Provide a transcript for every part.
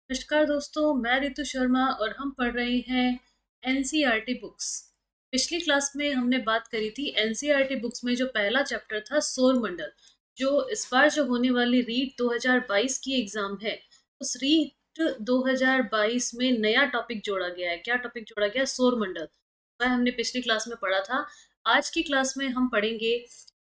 नमस्कार दोस्तों, मैं रितु शर्मा और हम पढ़ रहे हैं एनसीईआरटी बुक्स। पिछली क्लास में हमने बात करी थी एनसीईआरटी बुक्स में जो पहला चैप्टर था सौर मंडल। जो इस बार जो होने वाली रीट 2022 की एग्जाम है, उस रीट 2022 में नया टॉपिक जोड़ा गया है। क्या टॉपिक जोड़ा गया है? सौर मंडल। वह हमने पिछली क्लास में पढ़ा था। आज की क्लास में हम पढ़ेंगे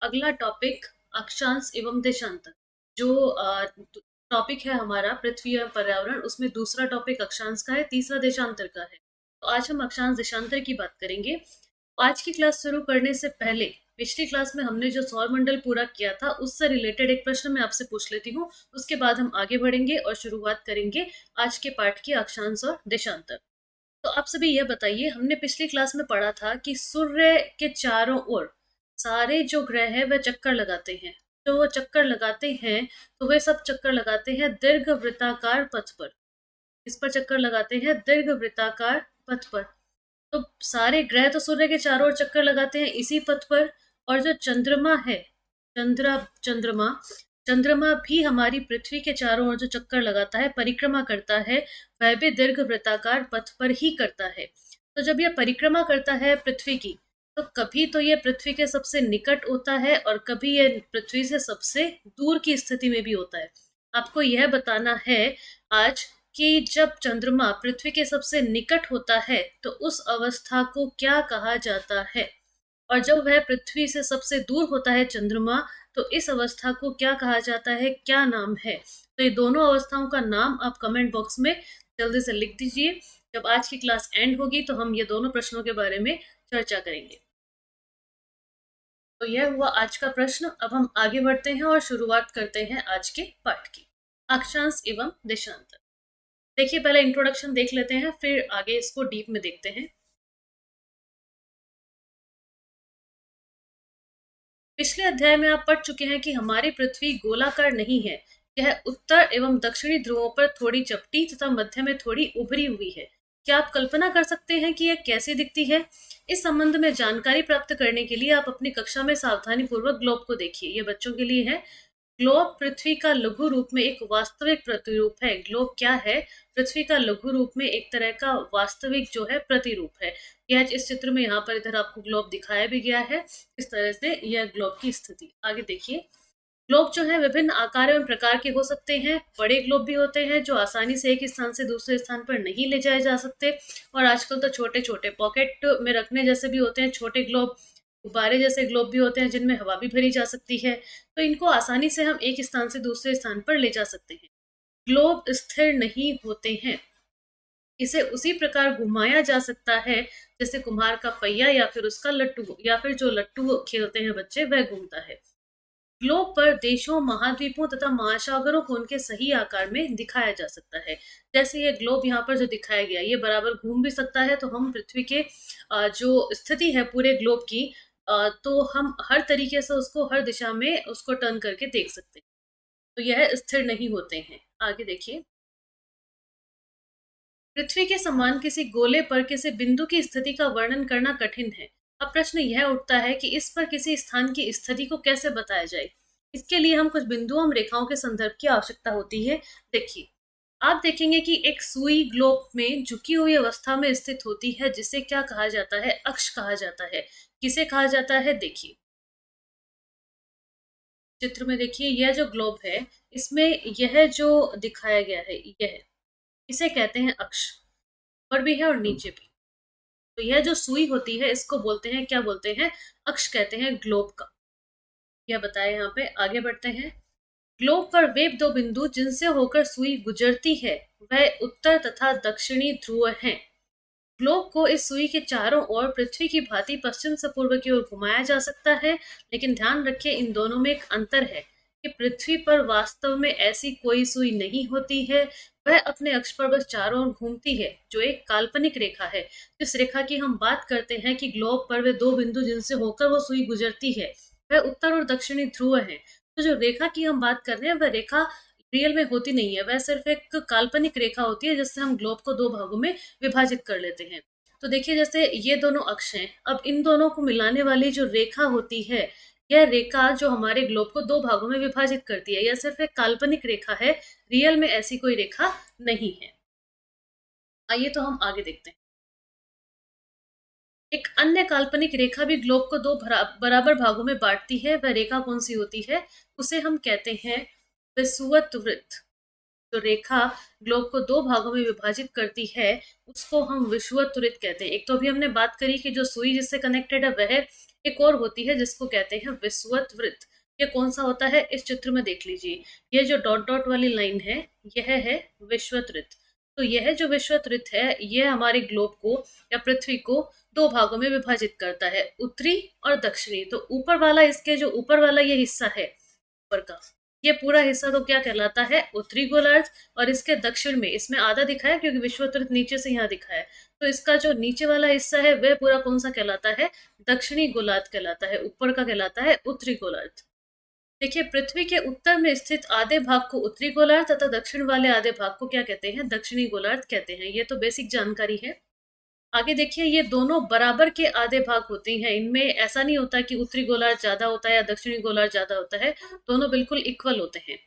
अगला टॉपिक, अक्षांश एवं देशांतर। जो टॉपिक है हमारा पृथ्वी और पर्यावरण, उसमें दूसरा टॉपिक अक्षांश का है, तीसरा देशांतर का है। तो आज हम अक्षांश देशांतर की बात करेंगे। आज की क्लास शुरू करने से पहले पिछली क्लास में हमने जो सौर मंडल पूरा किया था उससे रिलेटेड एक प्रश्न मैं आपसे पूछ लेती हूँ। उसके बाद हम आगे बढ़ेंगे और शुरुआत करेंगे आज के पाठ की अक्षांश और देशांतर। तो आप सभी यह बताइए, हमने पिछली क्लास में पढ़ा था कि सूर्य के चारों ओर सारे जो ग्रह हैं वह चक्कर लगाते हैं। तो वो चक्कर लगाते हैं, तो वे सब चक्कर लगाते हैं दीर्घ वृत्ताकार पथ पर। इस पर चक्कर लगाते हैं दीर्घ वृत्ताकार पथ पर। तो सारे ग्रह तो सूर्य के चारों ओर चक्कर लगाते हैं इसी पथ पर। और जो चंद्रमा है, चंद्रमा चंद्रमा भी हमारी पृथ्वी के चारों ओर जो चक्कर लगाता है, परिक्रमा करता है, वह भी दीर्घ वृत्ताकार पथ पर ही करता है। तो जब यह परिक्रमा करता है पृथ्वी की, तो कभी तो यह पृथ्वी के सबसे निकट होता है और कभी यह पृथ्वी से सबसे दूर की स्थिति में भी होता है। आपको यह बताना है आज कि जब चंद्रमा पृथ्वी के सबसे निकट होता है तो उस अवस्था को क्या कहा जाता है, और जब वह पृथ्वी से सबसे दूर होता है चंद्रमा, तो इस अवस्था को क्या कहा जाता है, क्या नाम है। तो ये दोनों अवस्थाओं का नाम आप कमेंट बॉक्स में जल्दी से लिख दीजिए। जब आज की क्लास एंड होगी तो हम ये दोनों प्रश्नों के बारे में चर्चा करेंगे। तो यह हुआ आज का प्रश्न। अब हम आगे बढ़ते हैं और शुरुआत करते हैं आज के पाठ की, अक्षांश एवं देशांतर। देखिए, पहले इंट्रोडक्शन देख लेते हैं, फिर आगे इसको डीप में देखते हैं। पिछले अध्याय में आप पढ़ चुके हैं कि हमारी पृथ्वी गोलाकार नहीं है। यह उत्तर एवं दक्षिणी ध्रुवों पर थोड़ी चपटी तथा मध्य में थोड़ी उभरी हुई है। क्या आप कल्पना कर सकते हैं कि यह कैसी दिखती है? इस संबंध में जानकारी प्राप्त करने के लिए आप अपनी कक्षा में सावधानी पूर्वक ग्लोब को देखिए। ये बच्चों के लिए है। ग्लोब पृथ्वी का लघु रूप में एक वास्तविक प्रतिरूप है। ग्लोब क्या है? पृथ्वी का लघु रूप में एक तरह का वास्तविक जो है प्रतिरूप है। यह इस चित्र में यहाँ पर इधर आपको ग्लोब दिखाया भी गया है। इस तरह से यह ग्लोब की स्थिति। आगे देखिए, ग्लोब जो है विभिन्न आकार एवं प्रकार के हो सकते हैं। बड़े ग्लोब भी होते हैं जो आसानी से एक स्थान से दूसरे स्थान पर नहीं ले जाए जा सकते, और आजकल तो छोटे छोटे पॉकेट में रखने जैसे भी होते हैं छोटे ग्लोब, गुब्बारे जैसे ग्लोब भी होते हैं जिनमें हवा भी भरी जा सकती है। तो इनको आसानी से हम एक स्थान से दूसरे स्थान पर ले जा सकते हैं। ग्लोब स्थिर नहीं होते हैं। इसे उसी प्रकार घुमाया जा सकता है जैसे कुम्हार का पहिया या फिर उसका लट्टू, या फिर जो लट्टू खेलते हैं बच्चे वह घूमता है। ग्लोब पर देशों, महाद्वीपों तथा महासागरों को उनके सही आकार में दिखाया जा सकता है। जैसे ये ग्लोब यहाँ पर जो दिखाया गया, ये बराबर घूम भी सकता है। तो हम पृथ्वी के जो स्थिति है पूरे ग्लोब की, तो हम हर तरीके से उसको हर दिशा में उसको टर्न करके देख सकते हैं। तो यह स्थिर नहीं होते हैं। आगे देखिए, पृथ्वी के समान किसी गोले पर किसी बिंदु की स्थिति का वर्णन करना कठिन है। अब प्रश्न यह उठता है कि इस पर किसी स्थान की स्थिति को कैसे बताया जाए। इसके लिए हम कुछ बिंदुओं एवं रेखाओं के संदर्भ की आवश्यकता होती है। देखिए, आप देखेंगे कि एक सुई ग्लोब में झुकी हुई अवस्था में स्थित होती है, जिसे क्या कहा जाता है? अक्ष कहा जाता है। किसे कहा जाता है? देखिए, चित्र में देखिए, यह जो ग्लोब है इसमें यह जो दिखाया गया है, यह इसे कहते हैं अक्ष। ऊपर भी है और नीचे भी। तो यह जो सुई होती है इसको बोलते हैं, क्या बोलते हैं? अक्ष कहते हैं ग्लोब का। यह बताया यहाँ पे। आगे बढ़ते हैं। ग्लोब पर वे दो बिंदु जिनसे होकर सुई गुजरती है वह उत्तर तथा दक्षिणी ध्रुव हैं। ग्लोब को इस सुई के चारों ओर पृथ्वी की भांति पश्चिम से पूर्व की ओर घुमाया जा सकता है, लेकिन ध्यान रखिए इन दोनों में एक अंतर है कि पृथ्वी पर वास्तव में ऐसी कोई सुई नहीं होती है। वह अपने अक्ष पर बस चारों ओर घूमती है, जो एक काल्पनिक रेखा है। जिस रेखा की हम बात करते हैं कि ग्लोब पर वे दो बिंदु जिनसे होकर वो सुई गुजरती है, वह उत्तर और दक्षिणी ध्रुव है। तो जो रेखा की हम बात कर रहे हैं वह रेखा रियल में होती नहीं है, वह सिर्फ एक काल्पनिक रेखा होती है जिससे हम ग्लोब को दो भागों में विभाजित कर लेते हैं। तो देखिए, जैसे ये दोनों अक्ष हैं, अब इन दोनों को मिलाने वाली जो रेखा होती है, यह रेखा जो हमारे ग्लोब को दो भागों में विभाजित करती है, यह सिर्फ एक काल्पनिक रेखा है। रियल में ऐसी कोई रेखा नहीं है। आइए तो हम आगे देखते हैं। एक अन्य काल्पनिक रेखा भी ग्लोब को दो बराबर भागों में बांटती है। वह रेखा कौन सी होती है? उसे हम कहते हैं विषुवत वृत्त। जो रेखा ग्लोब को दो भागों में विभाजित करती है, उसको हम विषुवत वृत्त कहते हैं। एक तो अभी हमने बात करी कि जो सुई जिससे कनेक्टेड है वह, एक और होती है जिसको कहते हैं विषुवत वृत्त। ये कौन सा होता है इस चित्र में देख लीजिए। ये जो डॉट डॉट वाली लाइन है, यह है विषुवत वृत्त। तो यह जो विषुवत वृत्त है, यह हमारे ग्लोब को या पृथ्वी को दो भागों में विभाजित करता है, उत्तरी और दक्षिणी। तो ऊपर वाला, इसके जो ऊपर वाला ये हिस्सा है ऊपर का, ये पूरा हिस्सा तो क्या कहलाता है? उत्तरी गोलार्ध। और इसके दक्षिण में, इसमें आधा दिखा है क्योंकि विषुवत नीचे से यहाँ दिखा है, तो इसका जो नीचे वाला हिस्सा है वह पूरा कौन सा कहलाता है? दक्षिणी गोलार्ध कहलाता है। ऊपर का कहलाता है उत्तरी गोलार्ध। देखिए, पृथ्वी के उत्तर में स्थित आधे भाग को उत्तरी गोलार्ध तथा दक्षिण वाले आधे भाग को क्या कहते हैं? दक्षिणी गोलार्ध कहते हैं। ये तो बेसिक जानकारी है। आगे देखिए, ये दोनों बराबर के आधे भाग होते हैं। इनमें ऐसा नहीं होता कि उत्तरी गोलार्ध ज्यादा होता है या दक्षिणी गोलार्ध ज्यादा होता है, दोनों बिल्कुल इक्वल होते हैं।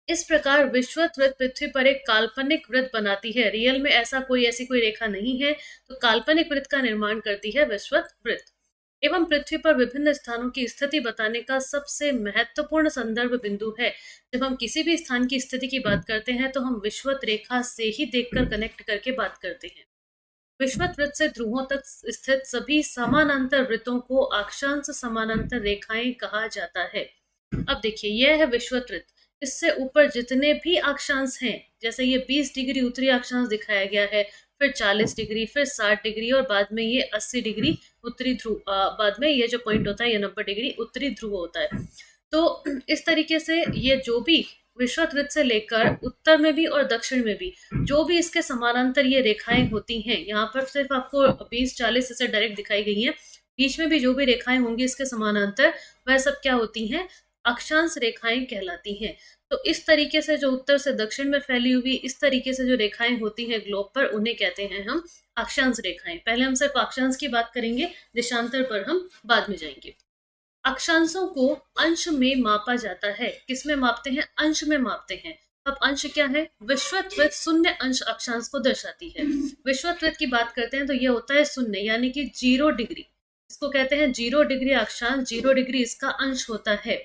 इस प्रकार विषुवत वृत्त पृथ्वी पर एक काल्पनिक वृत्त बनाती है। रियल में ऐसी कोई रेखा नहीं है, तो काल्पनिक वृत्त का निर्माण करती है विषुवत वृत्त। एवं पृथ्वी पर विभिन्न स्थानों की स्थिति बताने का सबसे महत्वपूर्ण संदर्भ बिंदु है। जब हम किसी भी स्थान की स्थिति की बात करते हैं तो हम विषुवत रेखा से ही देखकर कनेक्ट करके बात करते हैं। विषुवत वृत्त से ध्रुवों तक स्थित सभी समानांतर वृत्तों को अक्षांश समानांतर रेखाएं कहा जाता है। अब देखिए, यह है विषुवत वृत्त। इससे ऊपर जितने भी अक्षांश हैं, जैसे ये 20 डिग्री उत्तरी अक्षांश दिखाया गया है, फिर 40 डिग्री, फिर 60 डिग्री और बाद में ये 80 डिग्री उत्तरी ध्रुव, बाद में ये जो पॉइंट होता है ये 90 डिग्री उत्तरी ध्रुव होता है। तो इस तरीके से ये जो भी विषुवत वृत्त से लेकर उत्तर में भी और दक्षिण में भी जो भी इसके समानांतर ये रेखाएं होती हैं, यहाँ पर सिर्फ आपको 20-40 इसे डायरेक्ट दिखाई गई हैं, बीच में भी जो भी रेखाएं होंगी इसके समानांतर, वह सब क्या होती हैं? अक्षांश रेखाएं कहलाती हैं। तो इस तरीके से जो उत्तर से दक्षिण में फैली हुई इस तरीके से जो रेखाएं होती हैं ग्लोब पर, उन्हें कहते हैं हम अक्षांश रेखाएं। पहले हम सिर्फ अक्षांश की बात करेंगे, देशांतर पर हम बाद में जाएंगे। अक्षांशों को अंश में मापा जाता है। किसमें मापते हैं? अंश में मापते हैं। अब अंश क्या है? विषुवत वृत्त शून्य अंश अक्षांश को दर्शाती है। विषुवत वृत्त की बात करते हैं तो यह होता है शून्य, यानी कि 0 डिग्री। इसको कहते हैं 0 डिग्री अक्षांश। 0 डिग्री इसका अंश होता है।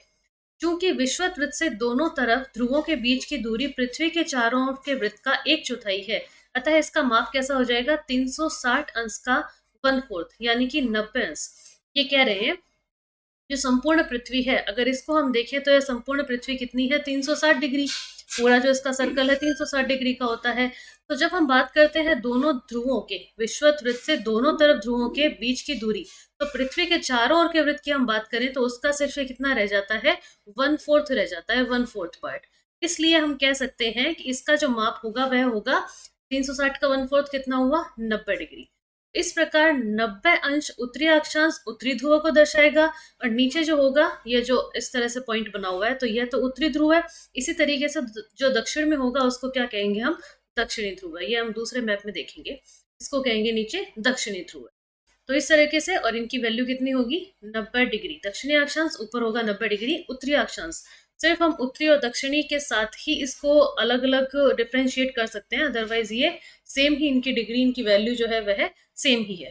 चूंकि विषुवत वृत्त से दोनों तरफ ध्रुवों के बीच की दूरी पृथ्वी के चारों ओर के वृत्त का 1/4 है, अतः इसका माप कैसा हो जाएगा? 360 अंश का 1/4, यानी कि 90 अंश। ये कह रहे हैं जो संपूर्ण पृथ्वी है, अगर इसको हम देखें तो यह संपूर्ण पृथ्वी कितनी है? 360 डिग्री। पूरा जो इसका सर्कल है 360 डिग्री का होता है। तो जब हम बात करते हैं दोनों ध्रुवों के, विषुवत वृत्त से दोनों तरफ ध्रुवों के बीच की दूरी, तो पृथ्वी के चारों ओर के वृत्त की हम बात करें तो उसका सिर्फ कितना रह जाता है? 1/4 रह जाता है, 1/4 पार्ट। इसलिए हम कह सकते हैं कि इसका जो माप होगा वह होगा 360 का 1/4 कितना हुआ? 90 डिग्री। इस प्रकार 90 अंश उत्तरी अक्षांश उत्तरी ध्रुव को दर्शाएगा, और नीचे जो होगा, ये जो इस तरह से पॉइंट बना हुआ है, तो यह तो उत्तरी ध्रुव है। इसी तरीके से जो दक्षिण में होगा उसको क्या कहेंगे हम? दक्षिणी ध्रुव है। ये हम दूसरे मैप में देखेंगे, इसको कहेंगे नीचे दक्षिणी ध्रुव। तो इस तरीके से, और इनकी वैल्यू कितनी होगी? 90 डिग्री। दक्षिणी अक्षांश ऊपर होगा 90 डिग्री, उत्तरी अक्षांश सिर्फ हम उत्तरी और दक्षिणी के साथ ही इसको अलग अलग डिफ्रेंशिएट कर सकते हैं, अदरवाइज ये सेम ही, इनकी डिग्री, इनकी वैल्यू जो है वह सेम ही है।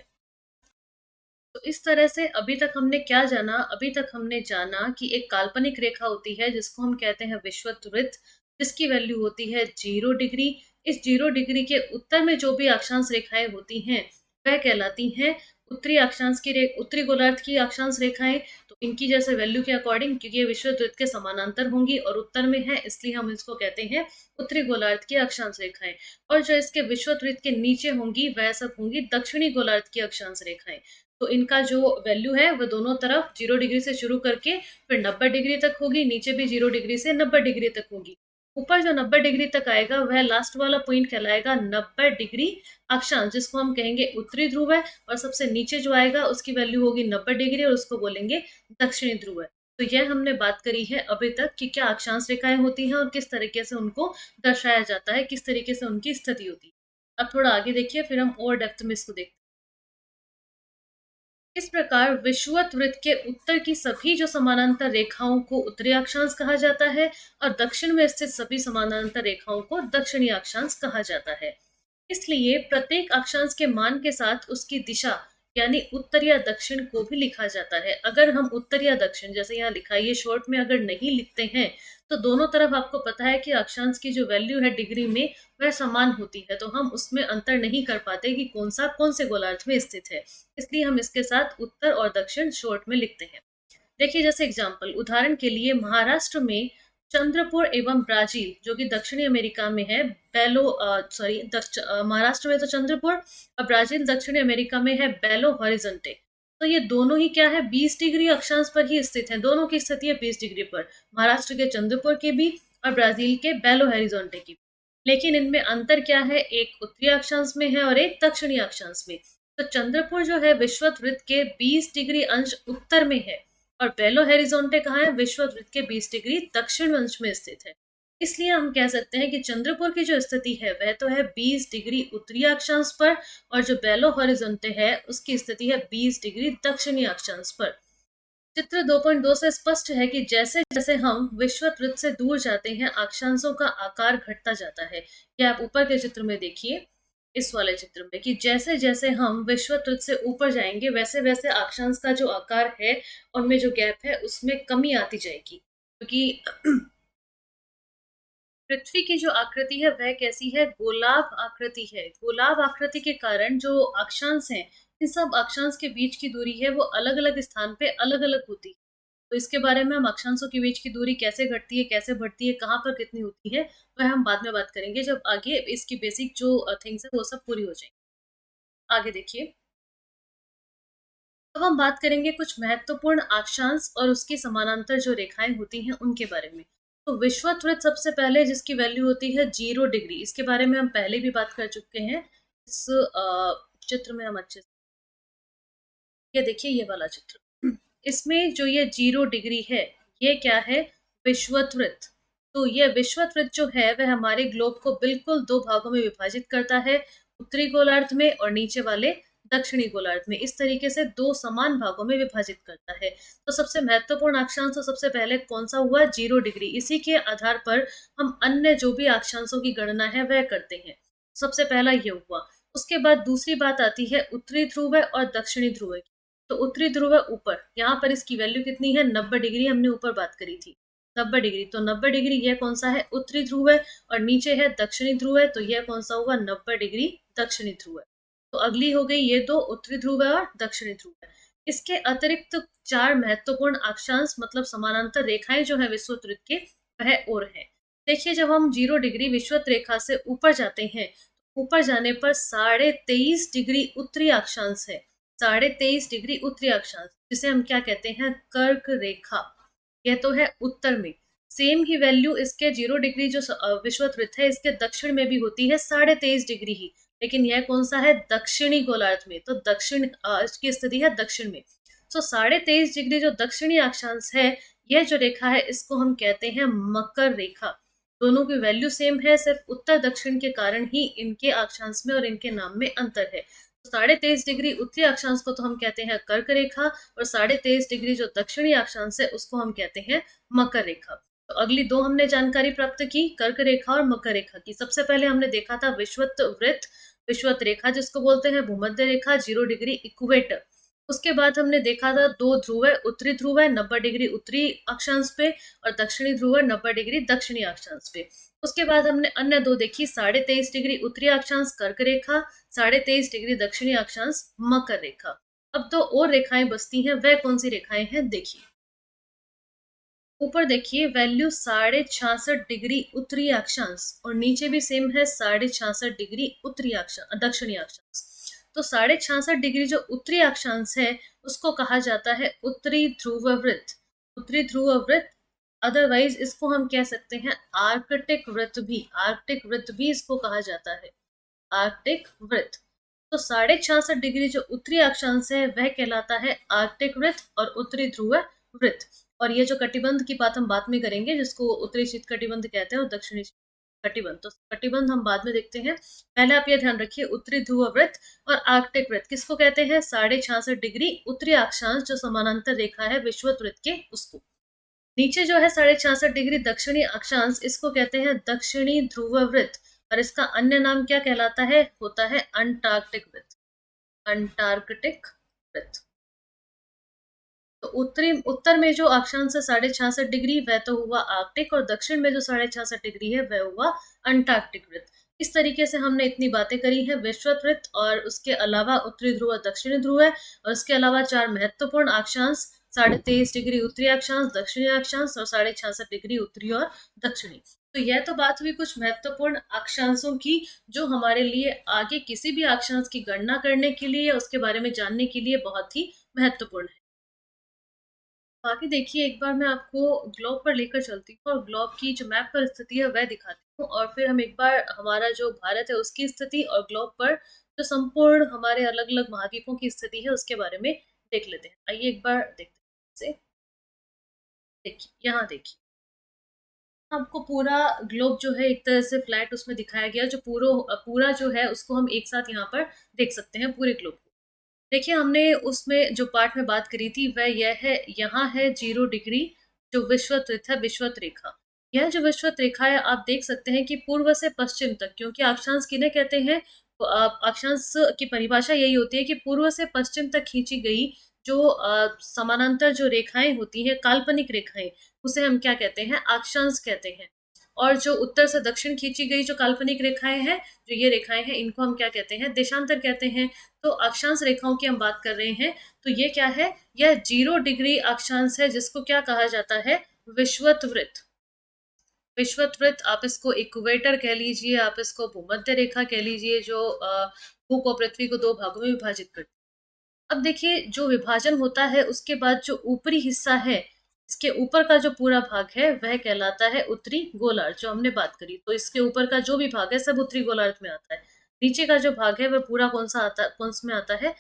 तो इस तरह से अभी तक हमने क्या जाना? अभी तक हमने जाना कि एक काल्पनिक रेखा होती है जिसको हम कहते हैं विषुवत वृत्त, जिसकी वैल्यू होती है 0 डिग्री। इस 0 डिग्री के उत्तर में जो भी अक्षांश रेखाएं होती हैं वह कहलाती हैं उत्तरी अक्षांश की उत्तरी गोलार्ध की अक्षांश रेखाएं। तो इनकी जैसे वैल्यू के अकॉर्डिंग, क्योंकि ये विषुवत वृत्त के समानांतर होंगी और उत्तर में है, इसलिए हम इसको कहते हैं उत्तरी गोलार्ध की अक्षांश रेखाएं। और जो इसके विषुवत वृत्त के नीचे होंगी वह सब होंगी दक्षिणी गोलार्ध की अक्षांश रेखाएं। तो इनका जो वैल्यू है वह दोनों तरफ 0 डिग्री से शुरू करके फिर 90 डिग्री तक होगी, नीचे भी 0 डिग्री से 90 डिग्री तक होगी। ऊपर जो 90 डिग्री तक आएगा वह लास्ट वाला पॉइंट कहलाएगा 90 डिग्री अक्षांश, जिसको हम कहेंगे उत्तरी ध्रुव है। और सबसे नीचे जो आएगा उसकी वैल्यू होगी 90 डिग्री और उसको बोलेंगे दक्षिणी ध्रुव है। तो यह हमने बात करी है अभी तक कि क्या अक्षांश रेखाएं होती हैं और किस तरीके से उनको दर्शाया जाता है, किस तरीके से उनकी स्थिति होती है। अब थोड़ा आगे देखिए, फिर हम और डेप्थ में इसको देखते हैं। इस प्रकार विषुवत वृत्त के उत्तर की सभी जो समानांतर रेखाओं को उत्तरी अक्षांश कहा जाता है और दक्षिण में स्थित सभी समानांतर रेखाओं को दक्षिणी अक्षांश कहा जाता है। इसलिए प्रत्येक अक्षांश के मान के साथ उसकी दिशा यानी उत्तर या दक्षिण को भी लिखा जाता है। अगर हम उत्तर या दक्षिण जैसे यहाँ लिखा है, ये शॉर्ट में अगर नहीं लिखते हैं तो दोनों तरफ आपको पता है कि अक्षांश की जो वैल्यू है डिग्री में वह समान होती है, तो हम उसमें अंतर नहीं कर पाते कि कौन से गोलार्ध में स्थित है। इसलिए हम इसके साथ उत्तर और दक्षिण शॉर्ट में लिखते हैं। देखिए जैसे एग्जाम्पल, उदाहरण के लिए महाराष्ट्र में चंद्रपुर एवं ब्राजील जो कि दक्षिणी अमेरिका में है, महाराष्ट्र में तो चंद्रपुर और ब्राजील दक्षिणी अमेरिका में है बेलो हॉरिजॉन्टे। तो ये दोनों ही क्या है, 20 डिग्री अक्षांश पर ही स्थित हैं। दोनों की स्थिति है 20 डिग्री पर, महाराष्ट्र के चंद्रपुर के भी और ब्राजील के बेलो हॉरिजॉन्टे की। लेकिन इनमें अंतर क्या है, एक उत्तरी अक्षांश में है और एक दक्षिणी अक्षांश में। तो चंद्रपुर जो है विषुवत वृत्त के 20 डिग्री अंश उत्तर में है और बेलो हॉरिजॉन्टे कहाँ है, विषुवत वृत्त के 20 डिग्री दक्षिण अंश में स्थित है। इसलिए हम कह सकते हैं कि चंद्रपुर की जो स्थिति है वह तो है 20 डिग्री उत्तरी अक्षांश पर और जो बेलो हॉरिजॉन्टे है उसकी स्थिति है 20 डिग्री दक्षिणी अक्षांश पर। चित्र 2.2 से स्पष्ट है कि जैसे जैसे हम विषुवत वृत्त से दूर जाते हैं अक्षांशों का आकार घटता जाता है। यह आप ऊपर के चित्र में देखिए, इस वाले चित्र में, कि जैसे जैसे हम विषुवत वृत्त से ऊपर जाएंगे वैसे वैसे अक्षांश का जो आकार है उनमें जो गैप है उसमें कमी आती जाएगी, क्योंकि पृथ्वी की जो आकृति है वह कैसी है, गोलाभ आकृति है। गोलाभ आकृति के कारण जो अक्षांश हैं, इन सब अक्षांश के बीच की दूरी है वो अलग अलग स्थान पे अलग अलग होती है। तो इसके बारे में हम अक्षांशों के बीच की दूरी कैसे घटती है, कैसे बढ़ती है, कहाँ पर कितनी होती है, वह हम बाद में बात करेंगे जब आगे इसकी बेसिक जो थिंग्स है वो सब पूरी हो जाएंगी। आगे देखिए, अब हम बात करेंगे कुछ महत्वपूर्ण अक्षांश और उसकी समानांतर जो रेखाएं होती हैं उनके बारे में। तो विषुवत वृत्त सबसे पहले जिसकी वैल्यू होती है 0 डिग्री, इसके बारे में हम पहले भी बात कर चुके हैं। इस चित्र में हम अच्छे से, ये देखिए ये वाला चित्र, इसमें जो ये 0 डिग्री है ये क्या है, विषुवत वृत्त। तो ये विषुवत वृत्त जो है वह हमारे ग्लोब को बिल्कुल दो भागों में विभाजित करता है, उत्तरी गोलार्ध में और नीचे वाले दक्षिणी गोलार्ध में। इस तरीके से दो समान भागों में विभाजित करता है। तो सबसे महत्वपूर्ण अक्षांश तो सबसे पहले कौन सा हुआ, 0 डिग्री। इसी के आधार पर हम अन्य जो भी अक्षांशों की गणना है वह करते हैं। सबसे पहला ये हुआ। उसके बाद दूसरी बात आती है उत्तरी ध्रुव और दक्षिणी ध्रुव की। तो उत्तरी ध्रुव ऊपर, यहाँ पर इसकी वैल्यू कितनी है, 90 डिग्री, हमने ऊपर बात करी थी 90 डिग्री। तो 90 डिग्री यह कौन सा है, उत्तरी ध्रुव है, और नीचे है दक्षिणी ध्रुव है, तो यह कौन सा हुआ, 90 डिग्री दक्षिणी ध्रुव है। तो अगली हो गई ये दो, उत्तरी ध्रुव है और दक्षिणी ध्रुव है। इसके अतिरिक्त चार महत्वपूर्ण अक्षांश मतलब समानांतर रेखाएं जो है विषुवत वृत्त के वह और है। देखिए जब हम 0 डिग्री विषुवत रेखा से ऊपर जाते हैं, ऊपर जाने पर 23.5 डिग्री उत्तरी अक्षांश है, 23.5 डिग्री उत्तरी अक्षांश, जिसे हम क्या कहते हैं, कर्क रेखा। यह तो है उत्तर में। सेम ही वैल्यू इसके 0 डिग्री जो विषुवत वृत्त है इसके दक्षिण में भी होती है 23.5 डिग्री ही, लेकिन यह कौन सा है, दक्षिणी गोलार्ध में। तो दक्षिण इसकी स्थिति है दक्षिण में। तो 23.5 डिग्री जो दक्षिणी अक्षांश है, यह जो रेखा है इसको हम कहते हैं मकर रेखा। दोनों की वैल्यू सेम है, सिर्फ उत्तर दक्षिण के कारण ही इनके अक्षांश में और इनके नाम में अंतर है। तो 23.5 डिग्री उत्तरी अक्षांश को तो हम कहते हैं कर्क रेखा, और 23.5 डिग्री जो दक्षिणी अक्षांश है उसको हम कहते हैं मकर रेखा। तो अगली दो हमने जानकारी प्राप्त की, कर्क रेखा और मकर रेखा की। सबसे पहले हमने देखा था विषुवत वृत्त, विषुवत रेखा जिसको बोलते हैं, भूमध्य रेखा 0 डिग्री इक्वेटर। उसके बाद हमने देखा था दो ध्रुव है, उत्तरी ध्रुव है 90 डिग्री उत्तरी अक्षांश पे और दक्षिणी ध्रुव है 90 डिग्री दक्षिणी अक्षांश पे। उसके बाद हमने अन्य दो देखी, 23.5 डिग्री उत्तरी अक्षांश कर्क रेखा, 23.5 डिग्री दक्षिणी अक्षांश मकर रेखा। अब दो और रेखाएं बचती हैं, वह कौन सी रेखाएं हैं देखिए। ऊपर देखिए वैल्यू 66.5 डिग्री उत्तरी अक्षांश और नीचे भी सेम है 66.5 डिग्री उत्तरी अक्षांश दक्षिणी अक्षांश। तो 66.5 डिग्री जो उत्तरी अक्षांश है उसको कहा जाता है उत्तरी ध्रुव वृत्त। उत्तरी ध्रुव वृत्त, अदरवाइज इसको हम कह सकते हैं आर्कटिक वृत्त भी, आर्कटिक वृत्त भी इसको कहा जाता है, आर्कटिक वृत्त। तो 66.5 डिग्री जो उत्तरी अक्षांश है वह कहलाता है आर्कटिक वृत्त और उत्तरी ध्रुव वृत्त। और ये जो कटिबंध की बात हम बाद में करेंगे, जिसको उत्तरी शीत कटिबंध कहते हैं और दक्षिणी कटिबंध, तो कटिबंध हम बाद में देखते हैं। पहले आप ये ध्यान रखिए, उत्तरी ध्रुव वृत्त और आर्कटिक वृत्त किसको कहते हैं, 66.5 डिग्री उत्तरी अक्षांश जो समानांतर रेखा है विषुवत वृत्त के उसको। नीचे जो है 66.5 डिग्री दक्षिणी अक्षांश, इसको कहते हैं दक्षिणी ध्रुव वृत्त। और इसका अन्य नाम क्या कहलाता है? होता है अंटार्कटिक वृत्त। अंटार्कटिक वृत्त। तो उत्तर में जो अक्षांश है 66.5°, वह तो हुआ आर्कटिक, और दक्षिण में जो 66.5° है वह हुआ अंटार्कटिक वृत्त। इस तरीके से हमने इतनी बातें करी हैं विषुवत वृत्त, और उसके अलावा उत्तरी ध्रुव और दक्षिणी ध्रुव है, और उसके अलावा 4 महत्वपूर्ण अक्षांश, 23.5° उत्तरी अक्षांश, दक्षिणी अक्षांश, और 66.5° उत्तरी और दक्षिणी। तो यह तो बात हुई कुछ महत्वपूर्ण अक्षांशों की, जो हमारे लिए आगे किसी भी अक्षांश की गणना करने के लिए, उसके बारे में जानने के लिए बहुत ही महत्वपूर्ण है। बाकी देखिए, एक बार मैं आपको ग्लोब पर लेकर चलती हूँ और ग्लोब की जो मैप पर स्थिति है वह दिखाती हूँ, और फिर हम एक बार हमारा जो भारत है उसकी स्थिति और ग्लोब पर जो संपूर्ण हमारे अलग अलग महाद्वीपों की स्थिति है उसके बारे में देख लेते हैं। आइए एक बार देखते हैं इसे। देखिए, यहाँ देखिए, आपको पूरा ग्लोब जो है एक तरह से फ्लैट उसमें दिखाया गया, जो पूरा जो है उसको हम एक साथ यहाँ पर देख सकते हैं, पूरे ग्लोब को। देखिए, हमने उसमें जो पार्ट में बात करी थी वह यह है, यहाँ है 0°, जो विषुवत वृत्त है, विषुवत रेखा। यह जो विषुवत रेखा है, आप देख सकते हैं कि पूर्व से पश्चिम तक, क्योंकि अक्षांश किन्हें कहते हैं? अक्षांश की परिभाषा यही होती है कि पूर्व से पश्चिम तक खींची गई जो समानांतर जो रेखाएं होती हैं, काल्पनिक रेखाएं, उसे हम क्या कहते हैं? अक्षांश कहते हैं। और जो उत्तर से दक्षिण खींची गई जो काल्पनिक रेखाएं हैं, जो ये रेखाएं हैं, इनको हम क्या कहते हैं? देशांतर कहते हैं। तो अक्षांश रेखाओं की हम बात कर रहे हैं, तो ये क्या है? यह 0° अक्षांश है, जिसको क्या कहा जाता है? विषुवत वृत्त। विषुवत वृत्त, आप इसको इक्वेटर कह लीजिए, आप इसको भूमध्य रेखा कह लीजिए, जो भू को, पृथ्वी को 2 भागों में विभाजित करती है। अब देखिए, जो विभाजन होता है उसके बाद जो ऊपरी हिस्सा है, इसके ऊपर का जो पूरा भाग है वह कहलाता है उत्तरी गोलार्ध, जो हमने बात करी। तो इसके ऊपर का जो भी भाग है सब उत्तरी गोलार्ध में आता है। नीचे का जो भाग है वह पूरा कौन सा में आता है?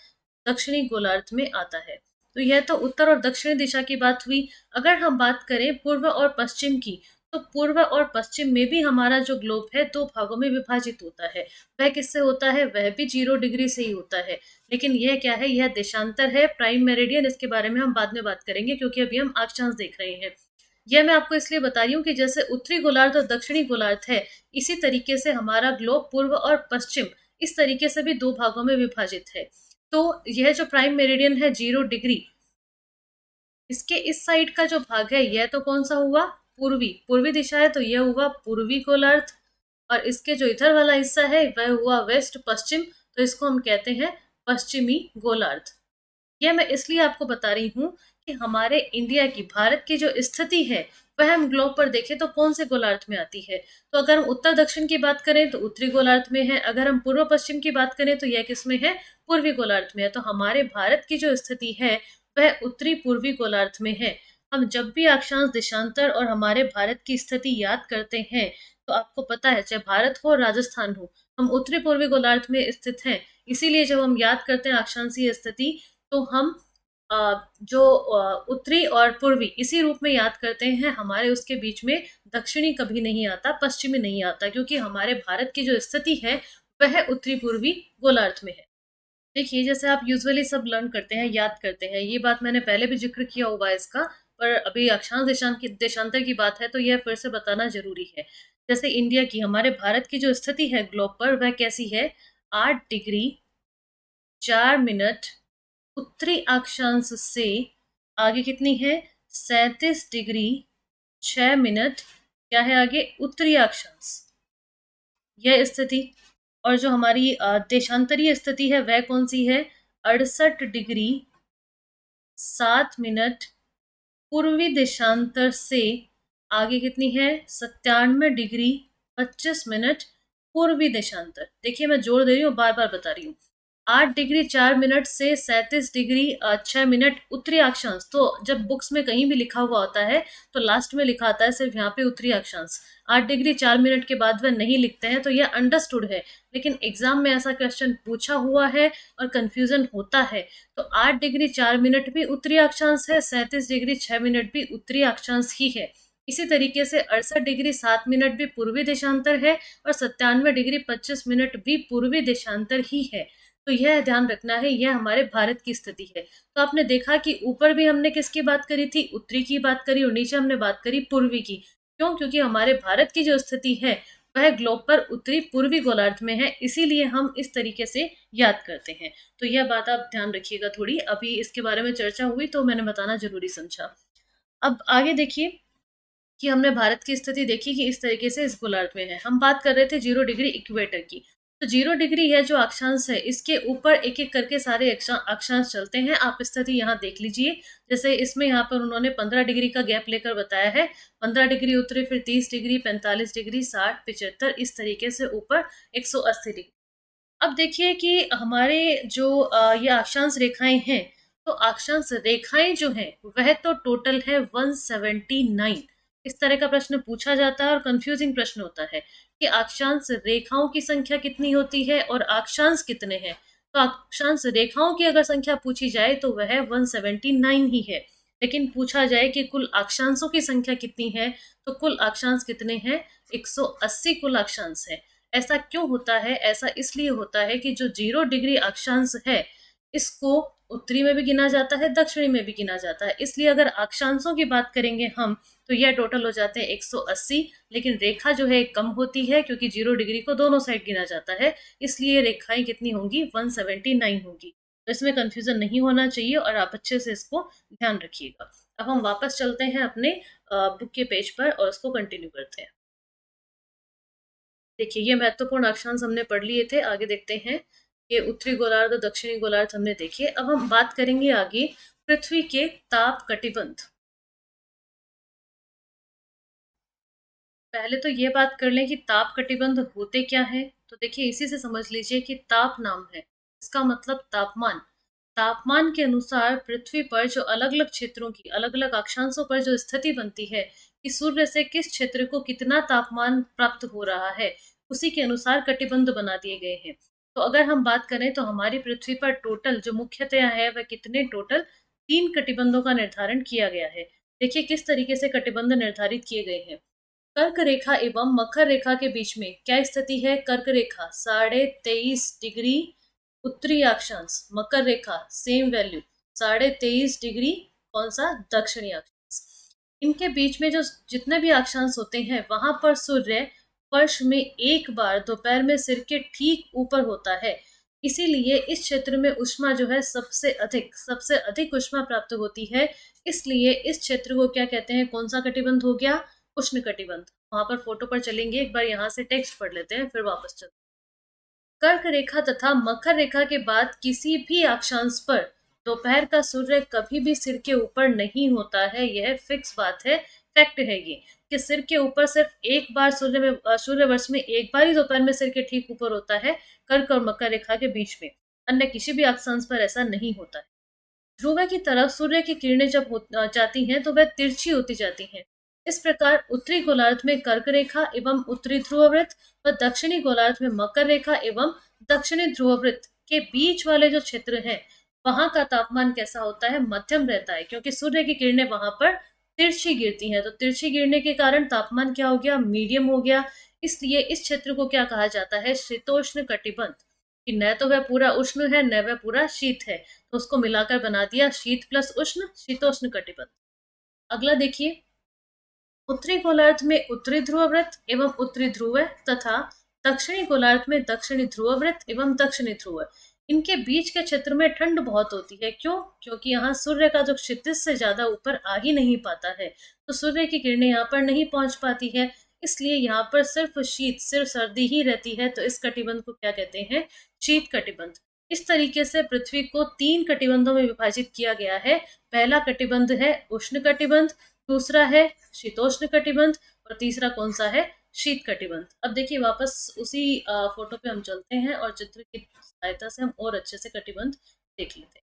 दक्षिणी गोलार्ध में आता है। तो यह तो उत्तर और दक्षिणी दिशा की बात हुई। अगर हम बात करें पूर्व और पश्चिम की, तो पूर्व और पश्चिम में भी हमारा जो ग्लोब है 2 भागों में विभाजित होता है। वह किससे होता है? वह भी 0° से ही होता है। लेकिन यह क्या है? यह देशांतर है, प्राइम मेरिडियन। इसके बारे में हम बाद में बात करेंगे, क्योंकि अभी हम अक्षांश देख रहे हैं। यह मैं आपको इसलिए बता रही हूँ कि जैसे उत्तरी गोलार्ध और दक्षिणी गोलार्ध है, इसी तरीके से हमारा ग्लोब पूर्व और पश्चिम इस तरीके से भी 2 भागों में विभाजित है। तो यह जो प्राइम मेरिडियन है 0°, इसके इस साइड का जो भाग है यह तो कौन सा हुआ? पूर्वी दिशा है, तो यह हुआ पूर्वी गोलार्ध। और इसके जो इधर वाला हिस्सा है वह हुआ वेस्ट पश्चिम, तो इसको हम कहते हैं पश्चिमी गोलार्ध। यह मैं इसलिए आपको बता रही हूँ कि हमारे इंडिया की, भारत की जो स्थिति है वह हम ग्लोब पर देखें तो कौन से गोलार्ध में आती है। तो अगर हम उत्तर दक्षिण की बात करें तो उत्तरी गोलार्ध में है, अगर हम पूर्व पश्चिम की बात करें तो यह किस में है? पूर्वी गोलार्ध में है। तो हमारे भारत की जो स्थिति है वह उत्तरी पूर्वी गोलार्ध में है। हम जब भी अक्षांश, देशांतर और हमारे भारत की स्थिति याद करते हैं, तो आपको पता है, चाहे भारत हो, राजस्थान हो, हम उत्तरी पूर्वी गोलार्ध में स्थित हैं। इसीलिए जब हम याद करते हैं अक्षांशीय स्थिति, तो हम जो उत्तरी और पूर्वी इसी रूप में याद करते हैं। हमारे उसके बीच में दक्षिणी कभी नहीं आता, पश्चिमी नहीं आता, क्योंकि हमारे भारत की जो स्थिति है वह उत्तरी पूर्वी गोलार्ध में है। देखिए, जैसे आप यूजुअली सब लर्न करते हैं, याद करते हैं, ये बात मैंने पहले भी जिक्र किया हुआ है इसका, पर अभी अक्षांश देशांतर की बात है तो यह फिर से बताना जरूरी है। जैसे इंडिया की, हमारे भारत की जो स्थिति है ग्लोब पर वह कैसी है? 8°4' उत्तरी अक्षांश से आगे कितनी है? 37°6'। क्या है आगे? उत्तरी अक्षांश, यह स्थिति। और जो हमारी देशांतरीय स्थिति है वह कौन सी है? 68°7' पूर्वी देशांतर से आगे कितनी है? 97°25' पूर्वी देशांतर। देखिए, मैं जोड़ दे रही हूँ, बार बार बता रही हूँ। 8°4' से 37°6' उत्तरी अक्षांश। तो जब बुक्स में कहीं भी लिखा हुआ होता है तो लास्ट में लिखा आता है सिर्फ यहाँ पे उत्तरी अक्षांश, 8°4' के बाद वह नहीं लिखते हैं, तो यह अंडरस्टूड है। लेकिन एग्जाम में ऐसा क्वेश्चन पूछा हुआ है और कंफ्यूजन होता है। तो 8°4' भी उत्तरी अक्षांश है, 37°6' भी उत्तरी अक्षांश ही है। इसी तरीके से 68°7' भी पूर्वी देशांतर है, और 97°25' भी पूर्वी देशांतर ही है। तो यह ध्यान रखना है, यह हमारे भारत की स्थिति है। तो आपने देखा कि ऊपर भी हमने किसकी बात करी थी? उत्तरी की बात करी, और नीचे हमने बात करी पूर्वी की। क्यों? क्योंकि हमारे भारत की जो स्थिति है वह ग्लोब पर उत्तरी पूर्वी गोलार्ध में है, इसीलिए हम इस तरीके से याद करते हैं। तो यह बात आप ध्यान रखिएगा थोड़ी, अभी इसके बारे में चर्चा हुई तो मैंने बताना ज़रूरी समझा। अब आगे देखिए कि हमने भारत की स्थिति देखी कि इस तरीके से इस गोलार्ध में है। हम बात कर रहे थे 0 डिग्री इक्वेटर की। तो 0 डिग्री है जो अक्षांश है, इसके ऊपर एक-एक करके सारे अक्षांश चलते हैं। आप स्थिति यहाँ देख लीजिए। जैसे इसमें यहाँ पर उन्होंने 15 डिग्री का गैप लेकर बताया है। 15 डिग्री उत्तरी, फिर 30 डिग्री, 45 डिग्री, 60, 75, इस तरीके से ऊपर 180 डिग्री। अब देखिए कि हमारे जो ये अक्षांश रेखाएँ हैं, तो अक्षांश रेखाएँ जो हैं, वह तो टोटल है 179। इस तरह का प्रश्न पूछा जाता है और कन्फ्यूजिंग प्रश्न होता है कि अक्षांश रेखाओं की संख्या कितनी होती है और अक्षांश कितने हैं। तो अक्षांश रेखाओं की अगर संख्या पूछी जाए तो वह 179 ही है। लेकिन पूछा जाए कि कुल अक्षांशों की संख्या कितनी है, तो कुल अक्षांश कितने हैं? 180 कुल अक्षांश हैं। ऐसा क्यों होता है? ऐसा इसलिए होता है कि जो 0 डिग्री अक्षांश है, इसको उत्तरी में भी गिना जाता है, दक्षिणी में भी गिना जाता है। इसलिए अगर अक्षांशों की बात करेंगे हम, तो यह टोटल हो जाते हैं 180, लेकिन रेखा जो है कम होती है क्योंकि 0 डिग्री को दोनों साइड गिना जाता है, इसलिए रेखाएँ कितनी होंगी? 179 होंगी। तो इसमें कन्फ्यूज़न नहीं होना चाहिए और आप अच्छे से इसको ध्यान रखिएगा। अब हम वापस चलते हैं अपने बुक के पेज पर और उसको कंटिन्यू करते हैं। देखिए, ये महत्वपूर्ण अक्षांश हमने पढ़ लिए थे। आगे देखते हैं। ये उत्तरी गोलार्ध और दक्षिणी गोलार्ध हमने देखे। अब हम बात करेंगे आगे पृथ्वी के ताप कटिबंध। पहले तो ये बात कर लें कि ताप कटिबंध होते क्या हैं। तो देखिए, इसी से समझ लीजिए कि ताप नाम है, इसका मतलब तापमान। तापमान के अनुसार पृथ्वी पर जो अलग-अलग क्षेत्रों की अलग-अलग अक्षांशों पर जो स्थिति बनती है कि सूर्य से किस क्षेत्र को कितना तापमान प्राप्त हो रहा है, उसी के अनुसार कटिबंध बना दिए गए हैं। तो अगर हम बात करें तो हमारी पृथ्वी पर टोटल जो मुख्यतया है वह कितने टोटल 3 कटिबंधों का निर्धारण किया गया है। देखिए किस तरीके से कटिबंध निर्धारित किए गए हैं। कर्क रेखा एवं मकर रेखा के बीच में क्या स्थिति है? कर्क रेखा 23.5 डिग्री उत्तरी अक्षांश, मकर रेखा सेम वैल्यू 23.5 डिग्री, कौन सा? दक्षिणी अक्षांश। इनके बीच में जो जितने भी अक्षांश होते हैं वहां पर सूर्य वर्ष में एक बार दोपहर में सिर के ठीक ऊपर होता है। इसीलिए इस क्षेत्र में ऊष्मा जो है सबसे अधिक ऊष्मा प्राप्त होती है। इसलिए इस क्षेत्र को क्या कहते हैं? कौन सा कटिबंध हो गया? उष्ण कटिबंध। वहां पर फोटो पर चलेंगे, एक बार यहाँ से टेक्स्ट पढ़ लेते हैं फिर वापस चलते हैं। कर्क रेखा तथा मकर रेखा के बाद किसी भी अक्षांश पर दोपहर का सूर्य कभी भी सिर के ऊपर नहीं होता है। यह फिक्स बात है, फैक्ट है ये कि सिर के ऊपर सिर्फ एक बार सूर्य वर्ष में एक बार ही दोपहर में सिर के ठीक ऊपर होता है, कर्क और मकर रेखा के बीच में। अन्य किसी भी अक्षांश पर ऐसा नहीं होता है। ध्रुव की तरफ सूर्य की किरणें जब जाती हैं तो वह तिरछी होती जाती हैं। इस प्रकार उत्तरी गोलार्ध में कर्क रेखा एवं उत्तरी ध्रुववृत्त व दक्षिणी गोलार्ध में मकर रेखा एवं दक्षिणी ध्रुववृत्त के बीच वाले जो क्षेत्र हैं, वहां का तापमान कैसा होता है? मध्यम रहता है, क्योंकि सूर्य की किरणें वहां पर तिरछी गिरती हैं। तो तिरछी गिरने के कारण तापमान क्या हो गया? मीडियम हो गया। इसलिए इस क्षेत्र को क्या कहा जाता है? शीतोष्ण कटिबंध। कि न तो वह पूरा उष्ण है न वह पूरा शीत है, तो उसको मिलाकर बना दिया शीत प्लस उष्ण, शीतोष्ण कटिबंध। अगला देखिए, उत्तरी गोलार्ध में उत्तरी ध्रुववृत्त एवं उत्तरी ध्रुव तथा दक्षिणी गोलार्ध में दक्षिणी ध्रुववृत्त एवं दक्षिणी ध्रुव। इनके बीच के क्षेत्र में ठंड बहुत होती है। क्यों? क्योंकि यहाँ सूर्य का जो क्षितिज से ज्यादा ऊपर आ ही नहीं पाता है, तो सूर्य की किरणें यहाँ पर नहीं पहुंच पाती है। इसलिए यहाँ पर सिर्फ सर्दी ही रहती है। तो इस कटिबंध को क्या कहते हैं? शीत कटिबंध। इस तरीके से पृथ्वी को 3 कटिबंधों में विभाजित किया गया है। पहला कटिबंध है उष्ण कटिबंध, दूसरा है शीतोष्ण कटिबंध और तीसरा कौन सा है? शीत कटिबंध। अब देखिए वापस उसी फोटो पे हम चलते हैं और चित्र की सहायता से हम और अच्छे से कटिबंध देख लेते हैं।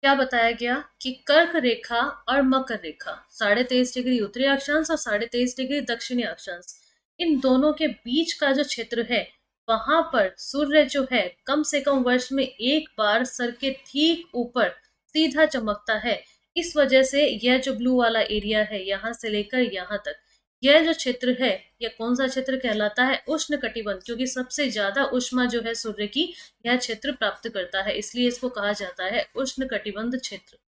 क्या बताया गया कि कर्क रेखा और मकर रेखा 23.5 डिग्री उत्तरी अक्षांश और 23.5 डिग्री दक्षिणी अक्षांश, इन दोनों के बीच का जो क्षेत्र है, वहां पर सूर्य जो है कम से कम वर्ष में एक बार सर के ठीक ऊपर सीधा चमकता है। इस वजह से यह जो ब्लू वाला एरिया है यहाँ से लेकर यहाँ तक, यह जो क्षेत्र है, यह कौन सा क्षेत्र कहलाता है? उष्ण कटिबंध। क्योंकि सबसे ज्यादा ऊष्मा जो है सूर्य की, यह क्षेत्र प्राप्त करता है, इसलिए इसको कहा जाता है उष्ण कटिबंध क्षेत्र।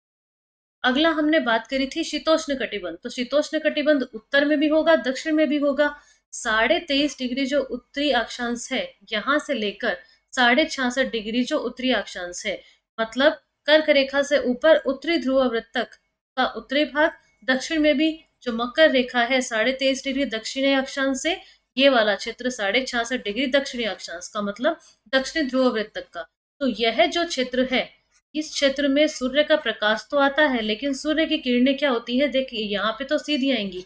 अगला हमने बात करी थी शीतोष्ण कटिबंध। तो शीतोष्ण कटिबंध उत्तर में भी होगा, दक्षिण में भी होगा। 23.5 डिग्री जो उत्तरी अक्षांश है, यहाँ से लेकर 66.5 डिग्री जो उत्तरी अक्षांश है, मतलब कर्क रेखा से ऊपर उत्तरी ध्रुव वृत्त तक का उत्तरी भाग, दक्षिण में भी जो मकर रेखा है 23.5 डिग्री दक्षिणी अक्षांश से, ये वाला क्षेत्र 66.5 डिग्री दक्षिणी अक्षांश का, मतलब दक्षिणी ध्रुव वृत्त तक का। तो यह जो क्षेत्र है, इस क्षेत्र में सूर्य का प्रकाश तो आता है, लेकिन सूर्य की किरणें क्या होती है, देखिए यहाँ पे तो सीधी आएंगी,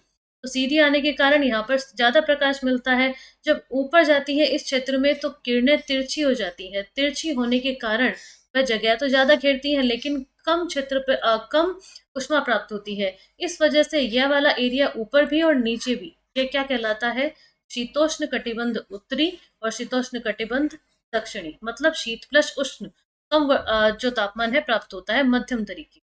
तो सीधी आने के कारण यहाँ पर ज्यादा प्रकाश मिलता है। जब ऊपर जाती है इस क्षेत्र में तो किरणें तिरछी हो जाती हैं, तिरछी होने के कारण वह जगह तो ज्यादा घेरती है, लेकिन कम क्षेत्र पे कम ऊष्मा प्राप्त होती है। इस वजह से यह वाला एरिया ऊपर भी और नीचे भी, ये क्या कहलाता है, शीतोष्ण कटिबंध उत्तरी और शीतोष्ण कटिबंध दक्षिणी, मतलब शीत प्लस उष्ण कम जो तापमान है प्राप्त होता है मध्यम तरीके।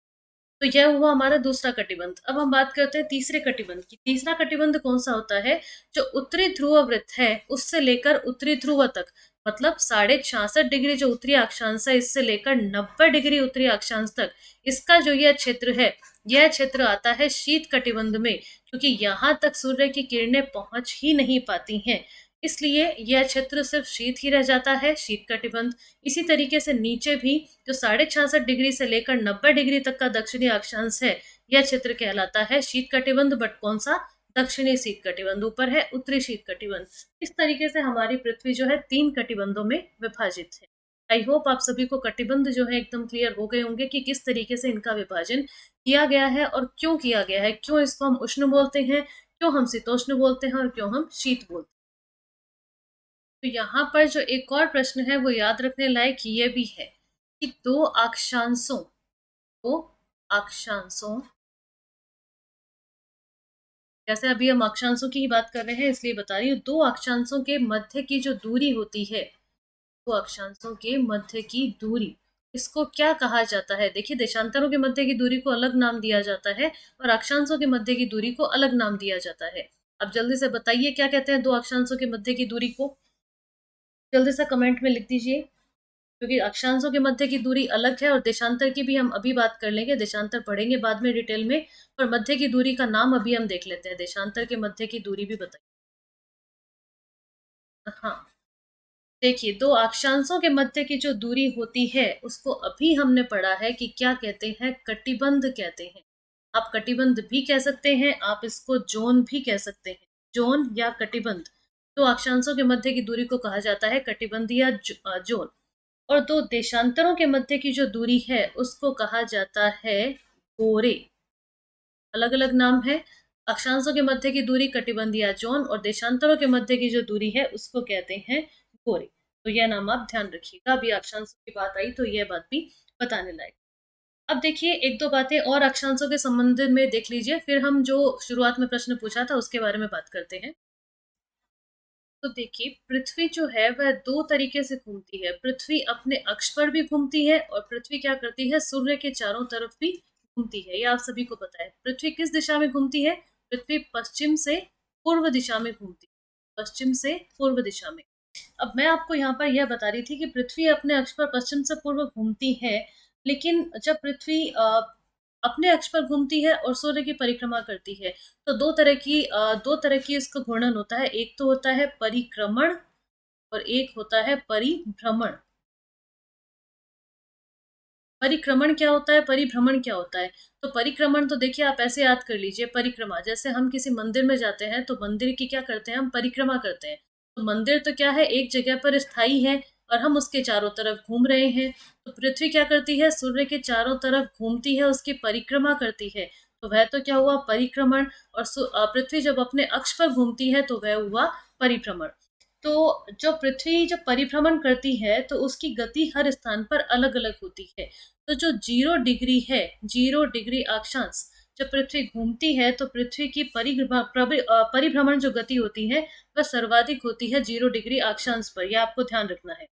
तो यह हुआ हमारा दूसरा कटिबंध। अब हम बात करते हैं तीसरे कटिबंध की। तीसरा कटिबंध कौन सा होता है, जो उत्तरी ध्रुव वृत्त है उससे लेकर उत्तरी ध्रुव तक, मतलब 66.5 डिग्री जो उत्तरी अक्षांश है, इससे लेकर 90 डिग्री उत्तरी अक्षांश तक, इसका जो यह क्षेत्र है, यह क्षेत्र आता है शीत कटिबंध में, क्योंकि यहाँ तक सूर्य की किरणें पहुंच ही नहीं पाती हैं, इसलिए यह क्षेत्र सिर्फ शीत ही रह जाता है, शीत कटिबंध। इसी तरीके से नीचे भी जो 66.5 डिग्री से लेकर 90 डिग्री तक का दक्षिणी अक्षांश है, यह क्षेत्र कहलाता है शीत कटिबंध, बट कौन सा, दक्षिणी शीत कटिबंध। ऊपर है उत्तरी शीत कटिबंध। इस तरीके से हमारी पृथ्वी जो है 3 कटिबंधों में विभाजित है। आई होप आप सभी को कटिबंध जो है एकदम क्लियर हो गए होंगे कि किस तरीके से इनका विभाजन किया गया है और क्यों किया गया है, क्यों इसको हम उष्ण बोलते हैं, क्यों हम शीतोष्ण बोलते हैं और क्यों हम शीत बोलते हैं। तो यहाँ पर जो एक और प्रश्न है वो याद रखने लायक ये भी है कि दो अक्षांशों, जैसे अभी हम अक्षांशों की ही बात कर रहे हैं इसलिए बता रही हूँ, दो अक्षांशों के मध्य की जो दूरी होती है, दो अक्षांशों के मध्य की दूरी, इसको क्या कहा जाता है। देखिए, देशांतरों के मध्य की दूरी को अलग नाम दिया जाता है और अक्षांशों के मध्य की दूरी को अलग नाम दिया जाता है। अब जल्दी से बताइए क्या कहते हैं दो अक्षांशों के मध्य की दूरी को, जल्दी से कमेंट में लिख दीजिए, क्योंकि अक्षांशों के मध्य की दूरी अलग है और देशांतर की भी हम अभी बात कर लेंगे, देशांतर पढ़ेंगे बाद में डिटेल में, पर मध्य की दूरी का नाम अभी हम देख लेते हैं। देशांतर के मध्य की दूरी भी बताइए। हाँ, देखिए, दो अक्षांशों के मध्य की जो दूरी होती है उसको अभी हमने पढ़ा है कि क्या कहते हैं, कटिबंध कहते हैं। आप कटिबंध भी कह सकते हैं, आप इसको जोन भी कह सकते हैं, जोन या कटिबंध। दो अक्षांशों के मध्य की दूरी को कहा जाता है कटिबंध या जोन। और दो देशांतरों के मध्य की जो दूरी है उसको कहा जाता है गोरे। अलग अलग नाम है, अक्षांशों के मध्य की दूरी कटिबंध या जोन, और देशांतरों के मध्य की जो दूरी है उसको कहते हैं गोरे। तो यह नाम आप ध्यान रखिएगा, अभी अक्षांशों की बात आई तो यह बात भी बताने लायक। अब देखिए, एक दो बातें और अक्षांशों के संबंध में देख लीजिए, फिर हम जो शुरुआत में प्रश्न पूछा था उसके बारे में बात करते हैं। तो देखिए, पृथ्वी जो है वह दो तरीके से घूमती है। पृथ्वी अपने अक्ष पर भी घूमती है और पृथ्वी क्या करती है, सूर्य के चारों तरफ भी घूमती है। ये आप सभी को पता है। पृथ्वी किस दिशा में घूमती है, पृथ्वी पश्चिम से पूर्व दिशा में घूमती है, पश्चिम से पूर्व दिशा में। अब मैं आपको यहाँ पर यह बता रही थी कि पृथ्वी अपने अक्ष पर पश्चिम से पूर्व घूमती है, लेकिन जब पृथ्वी अपने अक्ष पर घूमती है और सूर्य की परिक्रमा करती है, तो दो तरह की इसका घूर्णन होता है। एक तो होता है परिक्रमण और एक होता है परिभ्रमण। परिक्रमण क्या होता है, परिभ्रमण क्या होता है। तो परिक्रमण तो देखिए आप ऐसे याद कर लीजिए, परिक्रमा जैसे हम किसी मंदिर में जाते हैं तो मंदिर की क्या करते हैं, हम परिक्रमा करते हैं। तो मंदिर तो क्या है, एक जगह पर स्थायी है और हम उसके चारों तरफ घूम रहे हैं। तो पृथ्वी क्या करती है, सूर्य के चारों तरफ घूमती है, उसकी परिक्रमा करती है। तो वह तो क्या हुआ, परिक्रमण। और पृथ्वी जब अपने अक्ष पर घूमती है तो वह हुआ परिभ्रमण। तो जो पृथ्वी जब परिभ्रमण करती है तो उसकी गति हर स्थान पर अलग अलग होती है। तो जो 0 डिग्री है, 0 डिग्री अक्षांश, जब पृथ्वी घूमती है तो पृथ्वी की परिभ्रमण जो गति होती है वह सर्वाधिक होती है 0 डिग्री अक्षांश पर। यह आपको ध्यान रखना है।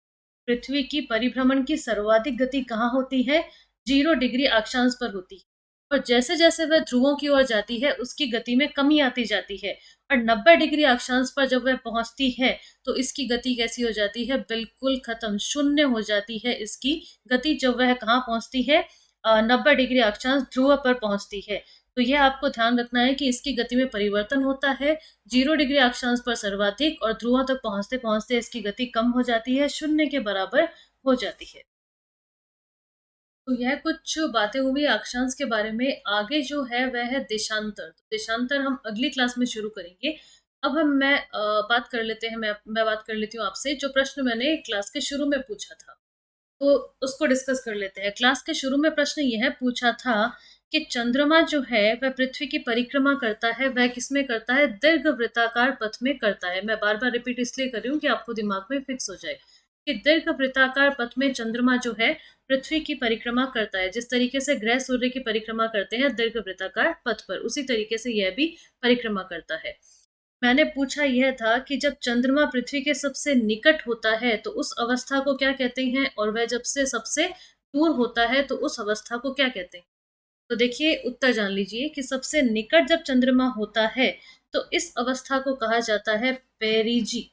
पृथ्वी की परिभ्रमण की सर्वाधिक गति कहाँ होती है, 0 डिग्री अक्षांश पर होती है। और जैसे जैसे वह ध्रुवों की ओर जाती है उसकी गति में कमी आती जाती है, और 90 डिग्री अक्षांश पर जब वह पहुंचती है तो इसकी गति कैसी हो जाती है, बिल्कुल खत्म, शून्य हो जाती है इसकी गति। जब वह कहाँ पहुंचती है, 90 डिग्री अक्षांश ध्रुव पर पहुंचती है। तो यह आपको ध्यान रखना है कि इसकी गति में परिवर्तन होता है। 0 डिग्री अक्षांश पर सर्वाधिक और ध्रुवों तक पहुंचते पहुंचते इसकी गति कम हो जाती है, शून्य के बराबर हो जाती है। तो यह कुछ बातें हुई अक्षांश के बारे में। आगे जो है वह है देशांतर। तो देशांतर हम अगली क्लास में शुरू करेंगे। अब मैं बात कर लेते हैं, मैं बात कर लेती हूँ आपसे जो प्रश्न मैंने क्लास के शुरू में पूछा था, तो उसको डिस्कस कर लेते हैं। क्लास के शुरू में प्रश्न यह पूछा था कि चंद्रमा जो है वह पृथ्वी की परिक्रमा करता है, वह किसमें करता है? दीर्घ वृत्ताकार पथ में करता है। मैं बार बार रिपीट इसलिए कर रही हूँ कि आपको दिमाग में फिक्स हो जाए कि दीर्घ वृत्ताकार पथ में चंद्रमा जो है पृथ्वी की परिक्रमा करता है। जिस तरीके से ग्रह सूर्य की परिक्रमा करते हैं दीर्घ वृत्ताकार पथ पर, उसी तरीके से यह भी परिक्रमा करता है। मैंने पूछा यह था कि जब चंद्रमा पृथ्वी के सबसे निकट होता है तो उस अवस्था को क्या कहते हैं, और वह जब से सबसे दूर होता है तो उस अवस्था को क्या कहते हैं? तो देखिए उत्तर जान लीजिए कि सबसे निकट जब चंद्रमा होता है तो इस अवस्था को कहा जाता है पेरिजी।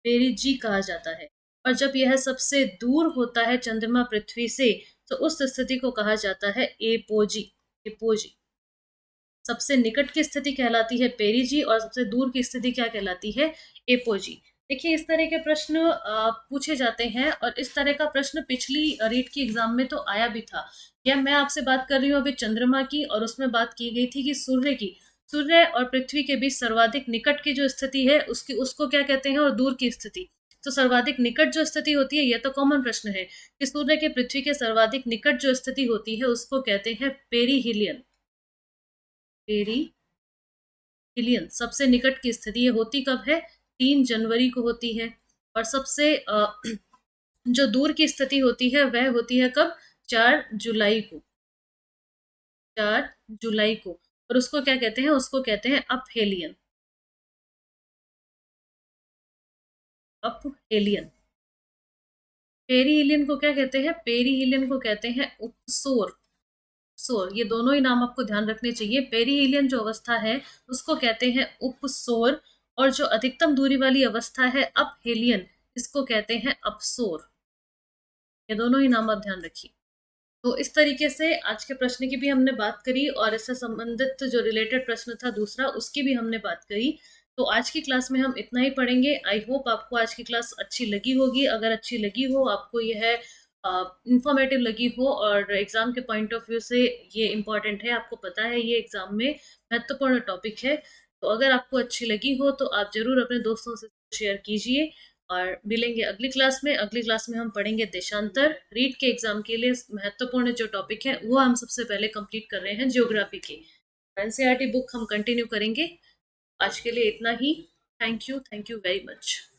पेरिजी कहा जाता है। और जब यह सबसे दूर होता है चंद्रमा पृथ्वी से तो उस स्थिति को कहा जाता है एपोजी। एपोजी सबसे निकट की स्थिति कहलाती है पेरिजी और सबसे दूर की स्थिति क्या कहलाती है? एपोजी। देखिए इस तरह के प्रश्न पूछे जाते हैं, और इस तरह का प्रश्न पिछली रीट की एग्जाम में तो आया भी था। यह मैं आपसे बात कर रही हूँ अभी चंद्रमा की, और उसमें बात की गई थी कि सूर्य की, सूर्य और पृथ्वी के बीच सर्वाधिक निकट की जो स्थिति है उसकी, उसको क्या कहते हैं, और दूर की स्थिति। तो सर्वाधिक निकट जो स्थिति होती है, यह तो कॉमन प्रश्न है कि सूर्य के पृथ्वी के सर्वाधिक निकट जो स्थिति होती है उसको कहते हैं पेरीहिलियन। पेरीहिलियन सबसे निकट की स्थिति। ये होती कब है? 3 जनवरी को होती है। और सबसे जो दूर की स्थिति होती है वह होती है कब? 4 जुलाई को। 4 जुलाई को। और उसको क्या कहते हैं? उसको कहते हैं अपहेलियन। अपहेलियन। पेरीहिलियन को क्या कहते हैं? पेरीहिलियन को कहते हैं उपसोर। सोर, ये दोनों ही नाम आपको ध्यान रखने चाहिए। पेरीहिलियन जो अवस्था है उसको कहते हैं उपसोर, और जो अधिकतम दूरी वाली अवस्था है अपहेलियन, इसको कहते हैं अपसोर। ये दोनों ही नाम आप ध्यान रखिए। तो इस तरीके से आज के प्रश्न की भी हमने बात करी, और इससे संबंधित जो रिलेटेड प्रश्न था दूसरा, उसकी भी हमने बात करी। तो आज की क्लास में हम इतना ही पढ़ेंगे। आई होप आपको आज की क्लास अच्छी लगी होगी। अगर अच्छी लगी हो, आपको यह इंफॉर्मेटिव लगी हो, और एग्जाम के पॉइंट ऑफ व्यू से ये इम्पॉर्टेंट है, आपको पता है ये एग्जाम में महत्वपूर्ण टॉपिक है, तो अगर आपको अच्छी लगी हो तो आप जरूर अपने दोस्तों से शेयर कीजिए। और मिलेंगे अगली क्लास में। अगली क्लास में हम पढ़ेंगे देशांतर। रीट के एग्जाम के लिए महत्वपूर्ण जो टॉपिक है वो हम सबसे पहले कंप्लीट कर रहे हैं, ज्योग्राफी के। एनसीईआरटी बुक हम कंटिन्यू करेंगे। आज के लिए इतना ही। Thank you very much.